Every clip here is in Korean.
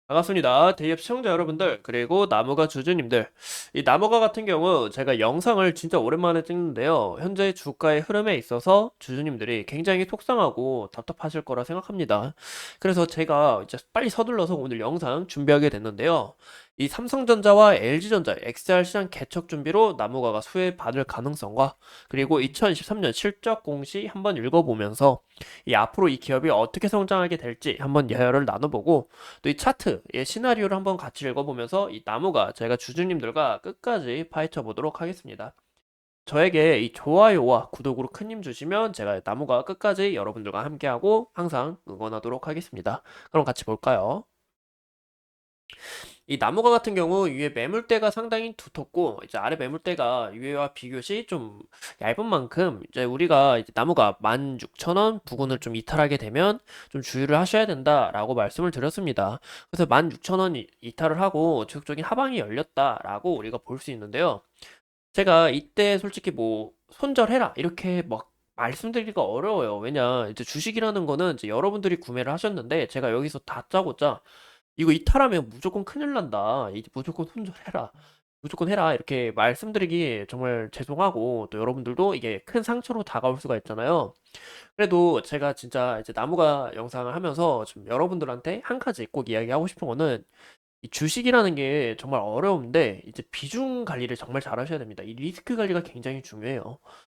반갑습니다. 대기업 시청자 여러분들, 그리고 나무가 주주님들. 이 나무가 같은 경우 제가 영상을 진짜 오랜만에 찍는데요. 현재 주가의 흐름에 있어서 주주님들이 굉장히 속상하고 답답하실 거라 생각합니다. 그래서 제가 이제 빨리 서둘러서 오늘 영상 준비하게 됐는데요. 이 삼성전자와 LG전자 XR 시장 개척 준비로 나무가가 수혜받을 가능성과 그리고 2023년 실적 공시 한번 읽어보면서 이 앞으로 이 기업이 어떻게 성장하게 될지 한번 예열을 나눠보고 또 이 차트의 시나리오를 한번 같이 읽어보면서 이 나무가 제가 주주님들과 끝까지 파헤쳐 보도록 하겠습니다. 저에게 이 좋아요와 구독으로 큰 힘 주시면 제가 나무가 끝까지 여러분들과 함께하고 항상 응원하도록 하겠습니다. 그럼 같이 볼까요? 이 나무가 같은 경우 위에 매물대가 상당히 두텁고 이제 아래 매물대가 위에와 비교시 좀 얇은 만큼 이제 우리가 이제 나무가 16,000원 부근을 좀 이탈하게 되면 좀 주의를 하셔야 된다라고 말씀을 드렸습니다. 그래서 16,000원 이탈을 하고 지속적인 하방이 열렸다라고 우리가 볼 수 있는데요. 제가 이때 솔직히 뭐 손절해라 이렇게 막 말씀드리기가 어려워요. 왜냐 이제 주식이라는 거는 이제 여러분들이 구매를 하셨는데 제가 여기서 다짜고짜 이거 이탈하면 무조건 큰일 난다. 이 무조건 손절해라. 무조건 해라. 이렇게 말씀드리기 정말 죄송하고 또 여러분들도 이게 큰 상처로 다가올 수가 있잖아요. 그래도 제가 진짜 이제 나무가 영상을 하면서 좀 여러분들한테 한 가지 꼭 이야기하고 싶은 거는 이 주식이라는 게 정말 어려운데 이제 비중 관리를 정말 잘 하셔야 됩니다. 이 리스크 관리가 굉장히 중요해요.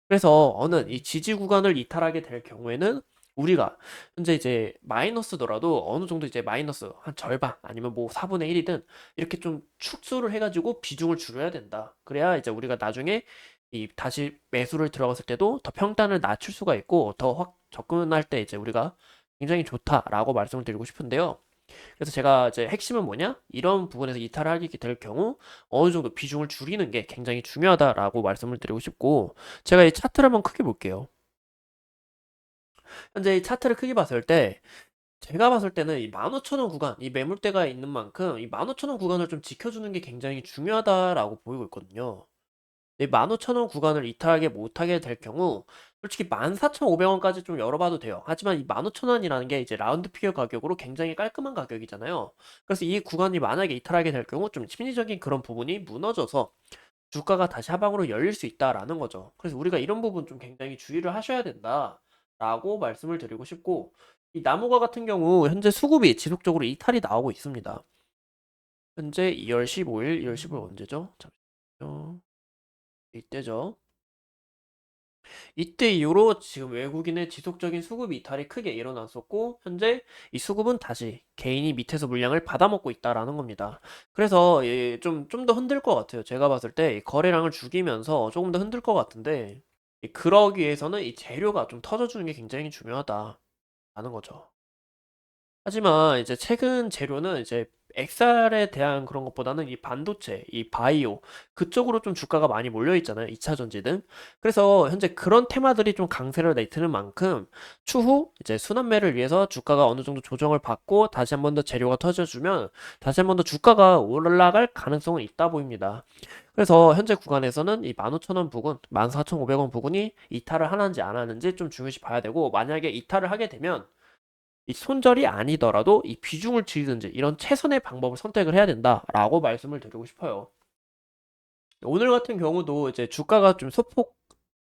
그래서 어느 이 지지 구간을 이탈하게 될 경우에는 우리가 현재 이제 마이너스더라도 어느 정도 이제 마이너스 한 절반 아니면 뭐 4분의 1이든 이렇게 좀 축소를 해가지고 비중을 줄여야 된다. 그래야 이제 우리가 나중에 이 다시 매수를 들어갔을 때도 더 평단을 낮출 수가 있고 더 확 접근할 때 이제 우리가 굉장히 좋다라고 말씀을 드리고 싶은데요. 그래서 제가 이제 핵심은 뭐냐? 이런 부분에서 이탈을 하게 될 경우 어느 정도 비중을 줄이는 게 굉장히 중요하다라고 말씀을 드리고 싶고 제가 이 차트를 한번 크게 볼게요. 현재 이 차트를 크게 봤을 때 제가 봤을 때는 이 15,000원 구간, 이 매물대가 있는 만큼 이 15,000원 구간을 좀 지켜주는 게 굉장히 중요하다라고 보이고 있거든요. 이 15,000원 구간을 이탈하게 못하게 될 경우 솔직히 14,500원까지 좀 열어봐도 돼요. 하지만 이 15,000원이라는 게 이제 라운드 피겨 가격으로 굉장히 깔끔한 가격이잖아요. 그래서 이 구간이 만약에 이탈하게 될 경우 좀 심리적인 그런 부분이 무너져서 주가가 다시 하방으로 열릴 수 있다라는 거죠. 그래서 우리가 이런 부분 좀 굉장히 주의를 하셔야 된다라고 말씀을 드리고 싶고 이 나무가 같은 경우 현재 수급이 지속적으로 이탈이 나오고 있습니다. 현재 2월 15일, 2월 15일 언제죠? 잠시만요. 이때죠. 이때 이후로 지금 외국인의 지속적인 수급 이탈이 크게 일어났었고 현재 이 수급은 다시 개인이 밑에서 물량을 받아먹고 있다라는 겁니다. 그래서 좀 더 흔들 것 같아요. 제가 봤을 때 이 거래량을 죽이면서 조금 더 흔들 것 같은데 그러기 위해서는 이 재료가 좀 터져주는 게 굉장히 중요하다라는 거죠. 하지만 이제 최근 재료는 이제 XR에 대한 그런 것보다는 이 반도체, 이 바이오 그쪽으로 좀 주가가 많이 몰려 있잖아요. 2차 전지 등. 그래서 현재 그런 테마들이 좀 강세를 내트는 만큼 추후 이제 순환매를 위해서 주가가 어느 정도 조정을 받고 다시 한 번 더 재료가 터져주면 다시 한 번 더 주가가 올라갈 가능성은 있다 보입니다. 그래서 현재 구간에서는 이 15,000원 부근, 14,500원 부근이 이탈을 하는지 안 하는지 좀 중요시 봐야 되고 만약에 이탈을 하게 되면 이 손절이 아니더라도 이 비중을 줄이든지 이런 최선의 방법을 선택을 해야 된다라고 말씀을 드리고 싶어요. 오늘 같은 경우도 이제 주가가 좀 소폭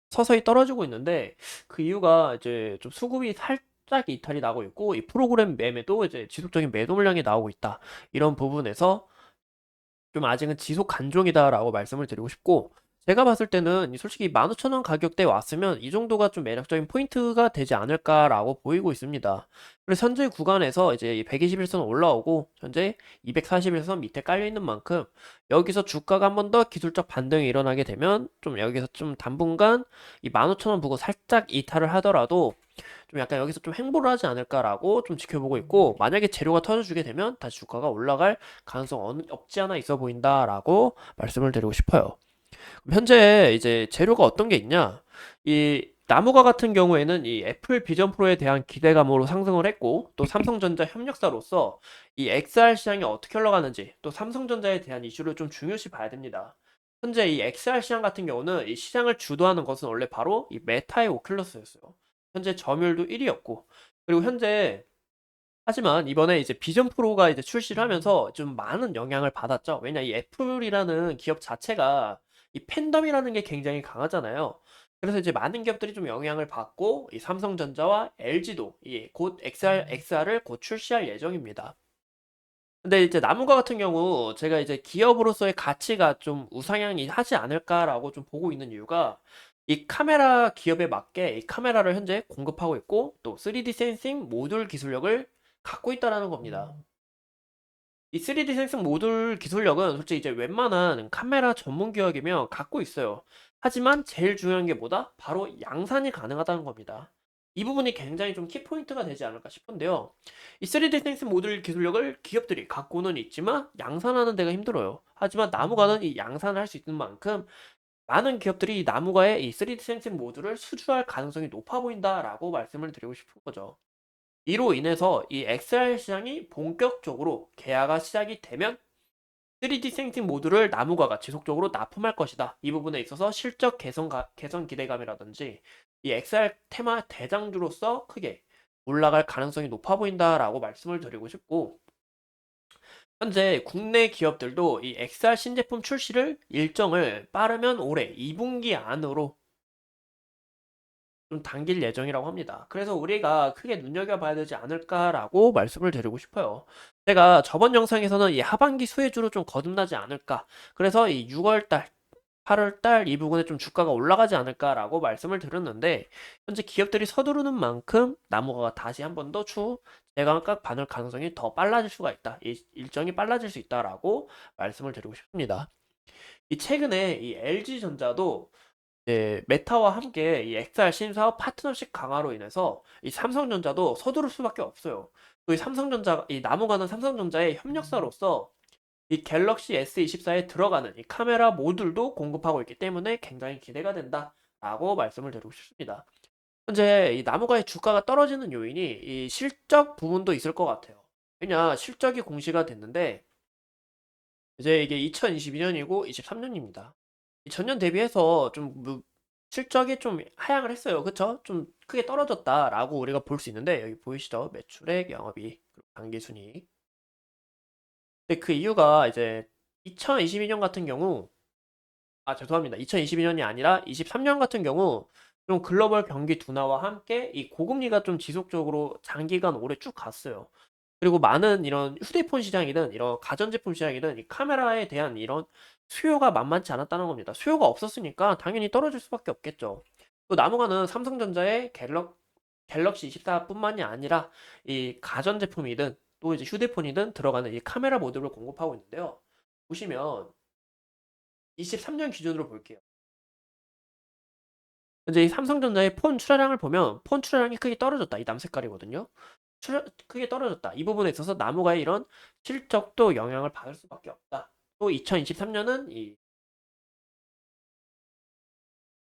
서서히 떨어지고 있는데 그 이유가 이제 좀 수급이 살짝 이탈이 나고 있고 이 프로그램 매매도 이제 지속적인 매도 물량이 나오고 있다. 이런 부분에서 좀 아직은 지속 간종이다라고 말씀을 드리고 싶고 제가 봤을 때는 솔직히 15,000원 가격대에 왔으면 이 정도가 좀 매력적인 포인트가 되지 않을까라고 보이고 있습니다. 그래서 현재 구간에서 이제 121선 올라오고 현재 241선 밑에 깔려 있는 만큼 여기서 주가가 한 번 더 기술적 반등이 일어나게 되면 좀 여기서 좀 당분간 이 15,000원 보고 살짝 이탈을 하더라도 좀 약간 여기서 좀 행보를 하지 않을까라고 좀 지켜보고 있고 만약에 재료가 터져주게 되면 다시 주가가 올라갈 가능성 없지 않아 있어 보인다라고 말씀을 드리고 싶어요. 현재 이제 재료가 어떤 게 있냐? 이 나무가 같은 경우에는 이 애플 비전 프로에 대한 기대감으로 상승을 했고 또 삼성전자 협력사로서 이 XR 시장이 어떻게 흘러가는지 또 삼성전자에 대한 이슈를 좀 중요시 봐야 됩니다. 현재 이 XR 시장 같은 경우는 이 시장을 주도하는 것은 원래 바로 이 메타의 오큘러스였어요. 현재 점유율도 1위였고 그리고 현재 하지만 이번에 이제 비전 프로가 이제 출시를 하면서 좀 많은 영향을 받았죠. 왜냐 이 애플이라는 기업 자체가 이 팬덤이라는 게 굉장히 강하잖아요. 그래서 이제 많은 기업들이 좀 영향을 받고 이 삼성전자와 LG도 곧 XR을 곧 출시할 예정입니다. 근데 이제 나무가 같은 경우 제가 이제 기업으로서의 가치가 좀 우상향이 하지 않을까라고 좀 보고 있는 이유가 이 카메라 기업에 맞게 이 카메라를 현재 공급하고 있고 또 3D 센싱 모듈 기술력을 갖고 있다라는 겁니다. 이 3D 생성 모듈 기술력은 솔직히 이제 웬만한 카메라 전문 기업이면 갖고 있어요. 하지만 제일 중요한 게 뭐다? 바로 양산이 가능하다는 겁니다. 이 부분이 굉장히 좀 키포인트가 되지 않을까 싶은데요. 이 3D 생성 모듈 기술력을 기업들이 갖고는 있지만 양산하는 데가 힘들어요. 하지만 나무가는 이 양산을 할 수 있는 만큼 많은 기업들이 이 나무가의 이 3D 생성 모듈을 수주할 가능성이 높아 보인다라고 말씀을 드리고 싶은 거죠. 이로 인해서 이 XR 시장이 본격적으로 개화가 시작이 되면 3D 생팅 모듈을 나무가가 지속적으로 납품할 것이다. 이 부분에 있어서 실적 개선 기대감이라든지 이 XR 테마 대장주로서 크게 올라갈 가능성이 높아 보인다라고 말씀을 드리고 싶고, 현재 국내 기업들도 이 XR 신제품 출시를 일정을 빠르면 올해 2분기 안으로 좀 당길 예정이라고 합니다. 그래서 우리가 크게 눈여겨봐야 되지 않을까라고 말씀을 드리고 싶어요. 제가 저번 영상에서는 이 하반기 수혜주로 좀 거듭나지 않을까. 그래서 이 6월달, 8월달 이 부분에 좀 주가가 올라가지 않을까라고 말씀을 드렸는데, 현재 기업들이 서두르는 만큼 나무가 다시 한 번 더 제각각 반을 가능성이 더 빨라질 수가 있다. 이 일정이 빨라질 수 있다라고 말씀을 드리고 싶습니다. 이 최근에 이 LG전자도 메타와 함께 이 XR 신사업 파트너십 강화로 인해서 이 삼성전자도 서두를 수밖에 없어요. 또 이 삼성전자, 이 나무가는 삼성전자의 협력사로서 이 갤럭시 S24에 들어가는 이 카메라 모듈도 공급하고 있기 때문에 굉장히 기대가 된다라고 말씀을 드리고 싶습니다. 현재 이 나무가의 주가가 떨어지는 요인이 이 실적 부분도 있을 것 같아요. 왜냐, 실적이 공시가 됐는데 이제 이게 2022년이고 23년입니다. 전년 대비해서 좀 실적이 좀 하향을 했어요. 그쵸? 좀 크게 떨어졌다라고 우리가 볼 수 있는데 여기 보이시죠? 매출액, 영업이익, 그리고 당기순이익. 근데 그 이유가 이제 2022년 같은 경우 죄송합니다. 2022년이 아니라 23년 같은 경우 좀 글로벌 경기 둔화와 함께 이 고금리가 좀 지속적으로 장기간 오래 쭉 갔어요. 그리고 많은 이런 휴대폰 시장이든 이런 가전제품 시장이든 이 카메라에 대한 이런 수요가 만만치 않았다는 겁니다. 수요가 없었으니까 당연히 떨어질 수밖에 없겠죠. 또 나무가는 삼성전자의 갤럭시 24뿐만이 아니라 이 가전제품이든 또 이제 휴대폰이든 들어가는 이 카메라 모듈을 공급하고 있는데요. 보시면 23년 기준으로 볼게요. 이제 이 삼성전자의 폰 출하량을 보면 폰 출하량이 크게 떨어졌다. 이 남색깔이거든요. 크게 떨어졌다. 이 부분에 있어서 나무가의 이런 실적도 영향을 받을 수밖에 없다. 또 2023년은 이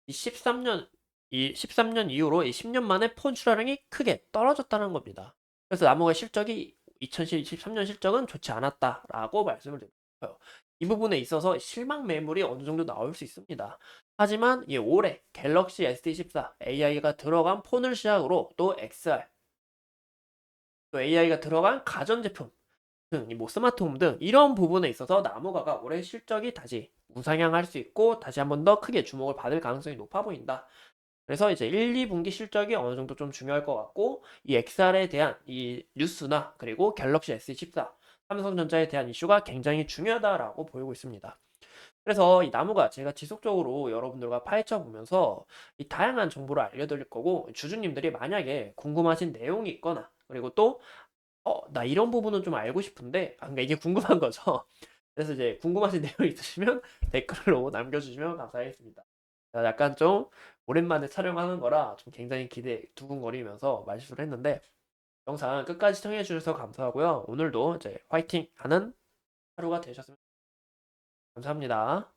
13년, 이 13년 이후로 이 10년 만에 폰 출하량이 크게 떨어졌다는 겁니다. 그래서 나무가의 실적이 2023년 실적은 좋지 않았다라고 말씀을 드려요. 이 부분에 있어서 실망 매물이 어느 정도 나올 수 있습니다. 하지만 이 올해 갤럭시 S24 AI가 들어간 폰을 시작으로 또 XR, 또 AI가 들어간 가전제품 등, 뭐 스마트홈 등 이런 부분에 있어서 나무가가 올해 실적이 다시 우상향할 수 있고 다시 한 번 더 크게 주목을 받을 가능성이 높아 보인다. 그래서 이제 1, 2분기 실적이 어느 정도 좀 중요할 것 같고 이 XR에 대한 이 뉴스나 그리고 갤럭시 S24, 삼성전자에 대한 이슈가 굉장히 중요하다라고 보이고 있습니다. 그래서 이 나무가 제가 지속적으로 여러분들과 파헤쳐 보면서 이 다양한 정보를 알려드릴 거고 주주님들이 만약에 궁금하신 내용이 있거나 그리고 또 나 이런 부분은 좀 알고 싶은데 그러니까 이게 궁금한 거죠. 그래서 이제 궁금하신 내용이 있으시면 댓글로 남겨주시면 감사하겠습니다. 약간 좀 오랜만에 촬영하는 거라 좀 굉장히 두근거리면서 말실수를 했는데 영상 끝까지 시청해 주셔서 감사하고요. 오늘도 이제 화이팅 하는 하루가 되셨으면 감사합니다.